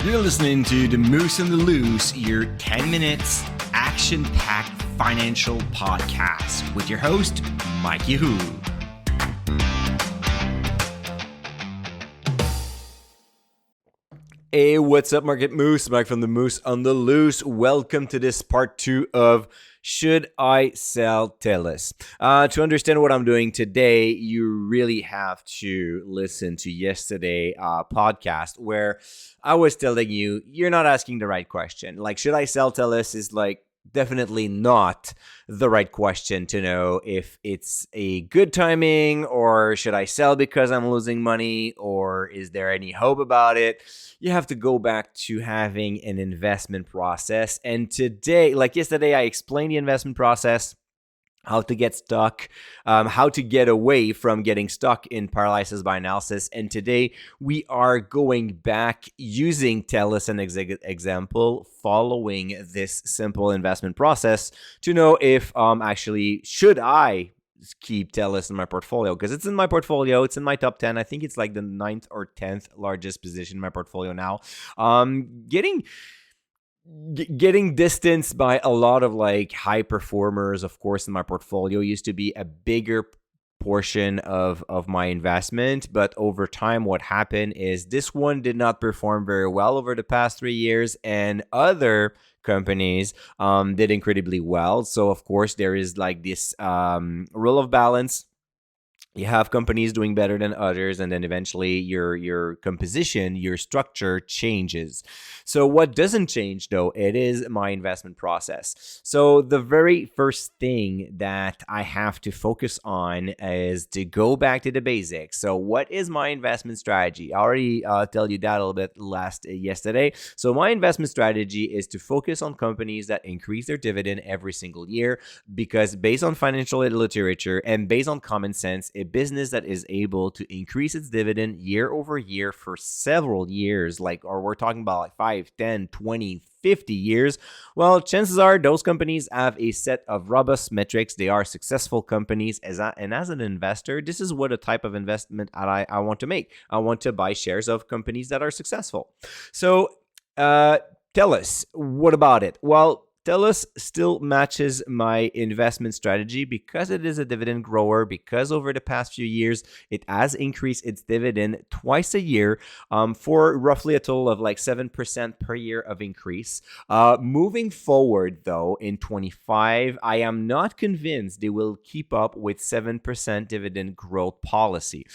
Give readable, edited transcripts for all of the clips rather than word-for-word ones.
You're listening to The Moose and the Loose, your 10 minutes action-packed financial podcast with your host, Mikey Hu. Hey, what's up, Market Moose? Mike from The Moose on the Loose. Welcome to this part 2 of Should I Sell Telus? To understand what I'm doing today, you really have to listen to yesterday's podcast where I was telling you, you're not asking the right question. Like, should I sell Telus is like definitely not the right question to know if it's a good timing, or should I sell because I'm losing money, or is there any hope about it? You have to go back to having an investment process. And today, like yesterday, I explained the investment process, how to get stuck, how to get away from getting stuck in paralysis by analysis. And today we are going back using Telus as an example, following this simple investment process to know if actually should I keep Telus in my portfolio, because it's in my portfolio. It's in my top 10. I think it's like the 9th or 10th largest position in my portfolio now. Getting distanced by a lot of like high performers, of course, in my portfolio used to be a bigger portion of my investment. But over time, what happened is this one did not perform very well over the past 3 years, and other companies did incredibly well. So of course, there is like this rule of balance. You have companies doing better than others, and then eventually your composition, your structure changes. So what doesn't change, though, it is my investment process. So the very first thing that I have to focus on is to go back to the basics. So what is my investment strategy? I already tell you that a little bit yesterday. So my investment strategy is to focus on companies that increase their dividend every single year, because based on financial literature and based on common sense, a business that is able to increase its dividend year over year for several years, or we're talking about like 5, 10, 20, 50 years, well, chances are those companies have a set of robust metrics. They are successful companies. And as an investor, this is what a type of investment I want to make. I want to buy shares of companies that are successful. So Telus, what about it? Well, Telus still matches my investment strategy because it is a dividend grower, because over the past few years, it has increased its dividend twice a year for roughly a total of like 7% per year of increase. Moving forward, though, in 25, I am not convinced they will keep up with 7% dividend growth policy.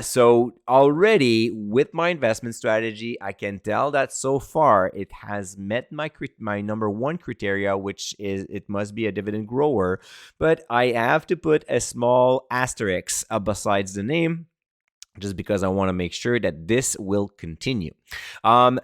So already with my investment strategy, I can tell that so far it has met my number one criteria, which is it must be a dividend grower. But I have to put a small asterisk besides the name, just because I want to make sure that this will continue. To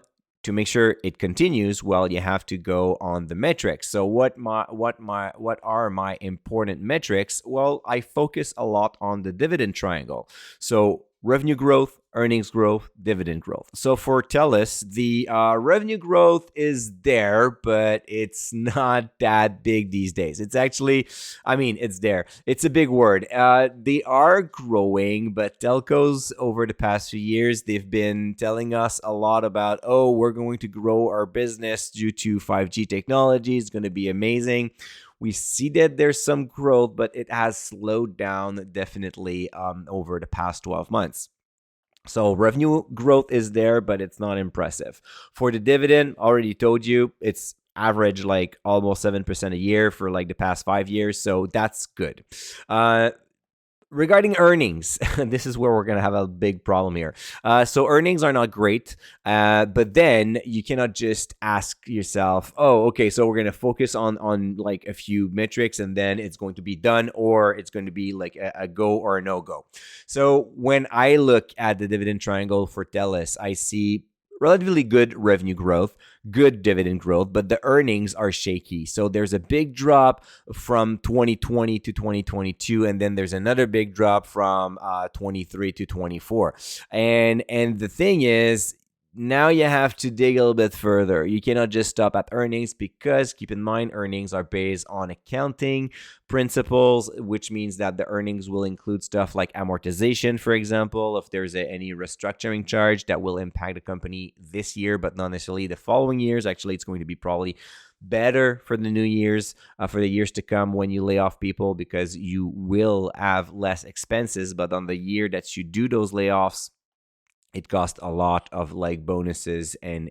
make sure it continues, well, you have to go on the metrics. So what are my important metrics? Well, I focus a lot on the dividend triangle. So revenue growth, earnings growth, dividend growth. So for Telus, the revenue growth is there, but it's not that big these days. It's actually, it's there. It's a big word. They are growing, but telcos over the past few years, they've been telling us a lot about, we're going to grow our business due to 5G technology. It's going to be amazing. We see that there's some growth, but it has slowed down definitely over the past 12 months. So revenue growth is there, but it's not impressive. For the dividend, already told you, it's average like almost 7% a year for like the past 5 years. So that's good. Regarding earnings, this is where we're going to have a big problem here. So earnings are not great, but then you cannot just ask yourself, okay, so we're going to focus on like a few metrics and then it's going to be done, or it's going to be like a go or a no-go. So when I look at the dividend triangle for Telus, I see relatively good revenue growth, good dividend growth, but the earnings are shaky. So there's a big drop from 2020 to 2022, and then there's another big drop from 23 to 24. And the thing is, now you have to dig a little bit further. You cannot just stop at earnings, because keep in mind, earnings are based on accounting principles, which means that the earnings will include stuff like amortization, for example, if there's any restructuring charge that will impact the company this year, but not necessarily the following years. Actually, it's going to be probably better for the new years, for the years to come, when you lay off people, because you will have less expenses. But on the year that you do those layoffs, it costs a lot of like bonuses and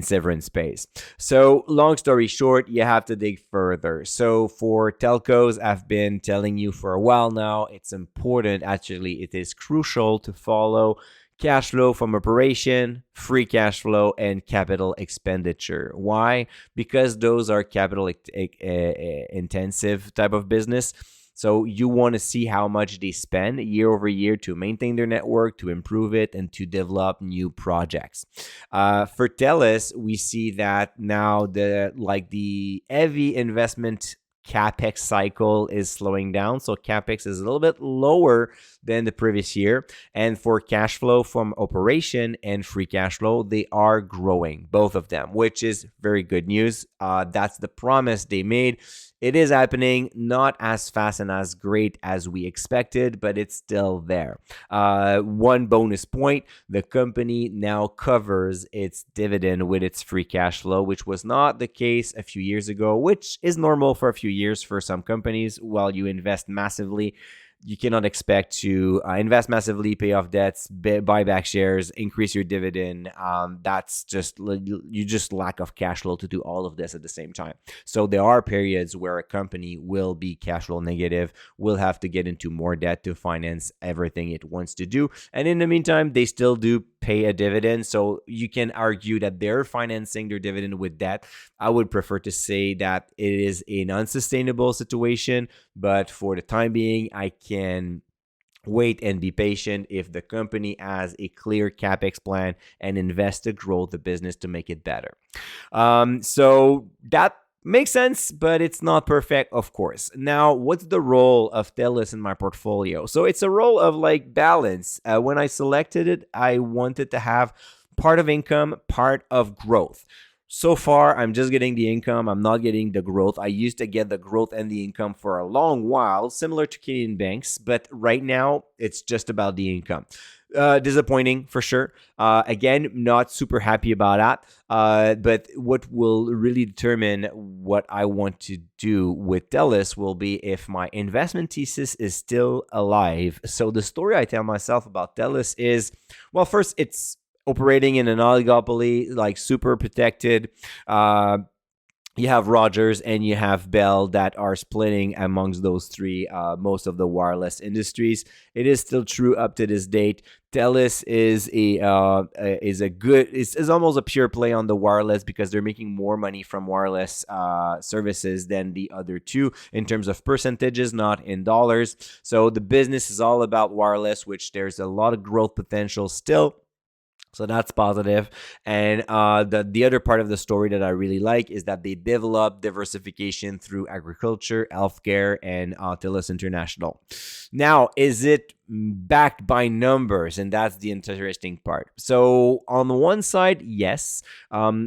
severance pays. So long story short, you have to dig further. So for telcos, I've been telling you for a while now, it's important, actually it is crucial, to follow cash flow from operation, free cash flow, and capital expenditure. Why? Because those are capital intensive type of business. So you want to see how much they spend year over year to maintain their network, to improve it, and to develop new projects. For Telus, we see that now the heavy investment CapEx cycle is slowing down. So CapEx is a little bit lower than the previous year. And for cash flow from operation and free cash flow, they are growing, both of them, which is very good news. That's the promise they made. It is happening, not as fast and as great as we expected, but it's still there. One bonus point, the company now covers its dividend with its free cash flow, which was not the case a few years ago, which is normal for a few years for some companies. While you invest massively, you cannot expect to invest massively, pay off debts, buy back shares, increase your dividend. That's just, you just lack of cash flow to do all of this at the same time. So there are periods where a company will be cash flow negative, will have to get into more debt to finance everything it wants to do. And in the meantime, they still do pay a dividend. So you can argue that they're financing their dividend with debt. I would prefer to say that it is an unsustainable situation, but for the time being, I can wait and be patient if the company has a clear capex plan and invest to grow the business to make it better. So that makes sense, but it's not perfect, of course. Now, what's the role of Telus in my portfolio? So it's a role of like balance. When I selected it, I wanted to have part of income, part of growth. So far, I'm just getting the income. I'm not getting the growth. I used to get the growth and the income for a long while, similar to Canadian banks, but right now it's just about the income. Disappointing for sure. Again, not super happy about that. But what will really determine what I want to do with Telus will be if my investment thesis is still alive. So the story I tell myself about Telus is, well, first, it's operating in an oligopoly, like super protected. You have Rogers and you have Bell that are splitting amongst those three most of the wireless industries. It is still true up to this date. Telus is is almost a pure play on the wireless because they're making more money from wireless services than the other two in terms of percentages, not in dollars. So the business is all about wireless, which there's a lot of growth potential still. So that's positive. And the other part of the story that I really like is that they develop diversification through agriculture, healthcare, and Telus International. Now, is it backed by numbers? And that's the interesting part. So on the one side, yes,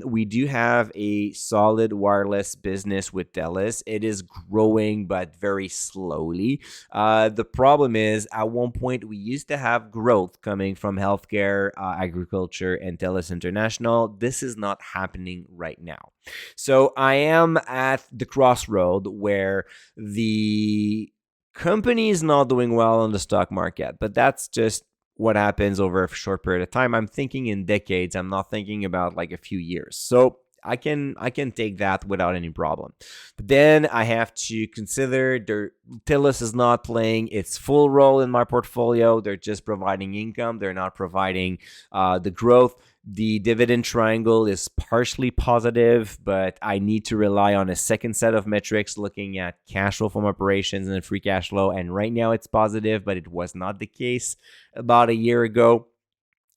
we do have a solid wireless business with Telus. It is growing, but very slowly. The problem is, at one point, we used to have growth coming from healthcare, agriculture, and Telus International. This is not happening right now. So I am at the crossroad where the company is not doing well on the stock market, but that's just what happens over a short period of time. I'm thinking in decades. I'm not thinking about like a few years. So I can take that without any problem. But then I have to consider Telus is not playing its full role in my portfolio. They're just providing income. They're not providing the growth. The dividend triangle is partially positive, but I need to rely on a second set of metrics looking at cash flow from operations and free cash flow. And right now it's positive, but it was not the case about a year ago.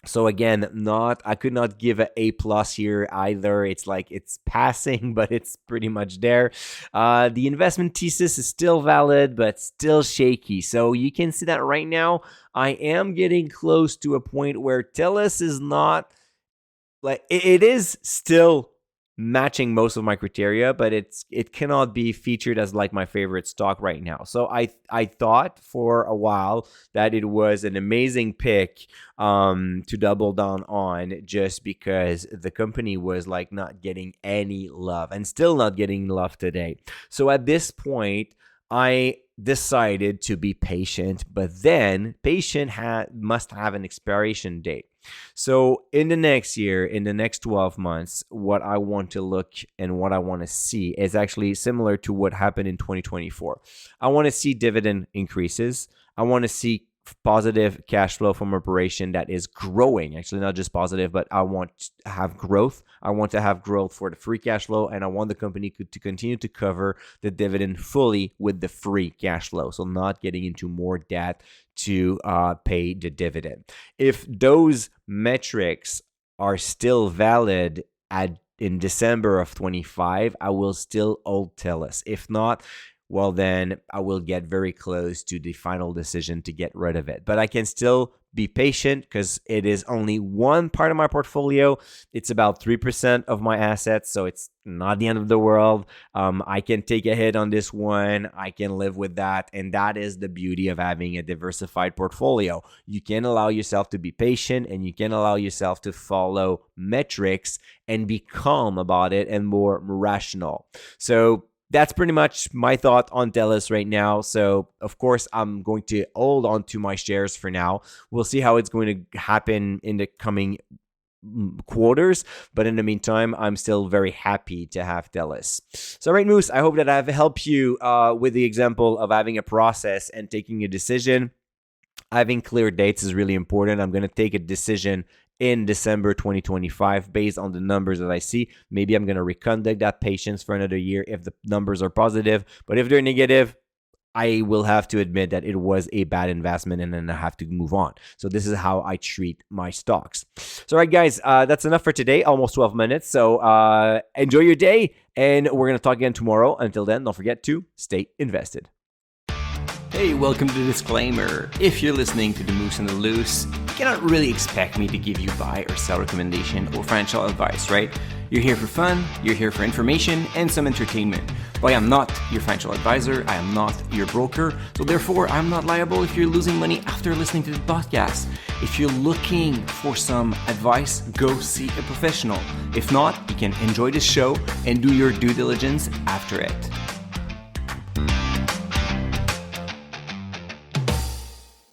So again, I could not give an A+ here either. It's like it's passing, but it's pretty much there. The investment thesis is still valid, but still shaky. So you can see that right now I am getting close to a point where Telus is not like it is still matching most of my criteria, but it cannot be featured as like my favorite stock right now. So I thought for a while that it was an amazing pick to double down on, just because the company was like not getting any love and still not getting love today. So at this point, I decided to be patient, but then patient must have an expiration date. So in the next year, in the next 12 months, what I want to look and what I want to see is actually similar to what happened in 2024. I want to see dividend increases. I want to see positive cash flow from operation that is growing, actually not just positive, but I want to have growth. I want to have growth for the free cash flow, and I want the company to continue to cover the dividend fully with the free cash flow, so not getting into more debt to pay the dividend. If those metrics are still valid in December of 25, I will still hold Telus. If not, well, then I will get very close to the final decision to get rid of it. But I can still be patient because it is only one part of my portfolio. It's about 3% of my assets, so it's not the end of the world. I can take a hit on this one. I can live with that. And that is the beauty of having a diversified portfolio. You can allow yourself to be patient, and you can allow yourself to follow metrics and be calm about it and more rational. So that's pretty much my thought on Telus right now. So, of course, I'm going to hold on to my shares for now. We'll see how it's going to happen in the coming quarters. But in the meantime, I'm still very happy to have Telus. So, right, Moose, I hope that I've helped you with the example of having a process and taking a decision. Having clear dates is really important. I'm going to take a decision in December 2025 based on the numbers that I see. Maybe I'm going to reconduct that patience for another year if the numbers are positive. But if they're negative, I will have to admit that it was a bad investment, and then I have to move on. So this is how I treat my stocks. So, all right, guys, that's enough for today. Almost 12 minutes. So enjoy your day, and we're going to talk again tomorrow. Until then, don't forget to stay invested. Hey, welcome to the disclaimer. If you're listening to The Moose and the Loose, you cannot really expect me to give you buy or sell recommendation or financial advice, right? You're here for fun, you're here for information and some entertainment. But I am not your financial advisor, I am not your broker, so therefore I'm not liable if you're losing money after listening to the podcast. If you're looking for some advice, go see a professional. If not, you can enjoy this show and do your due diligence after it.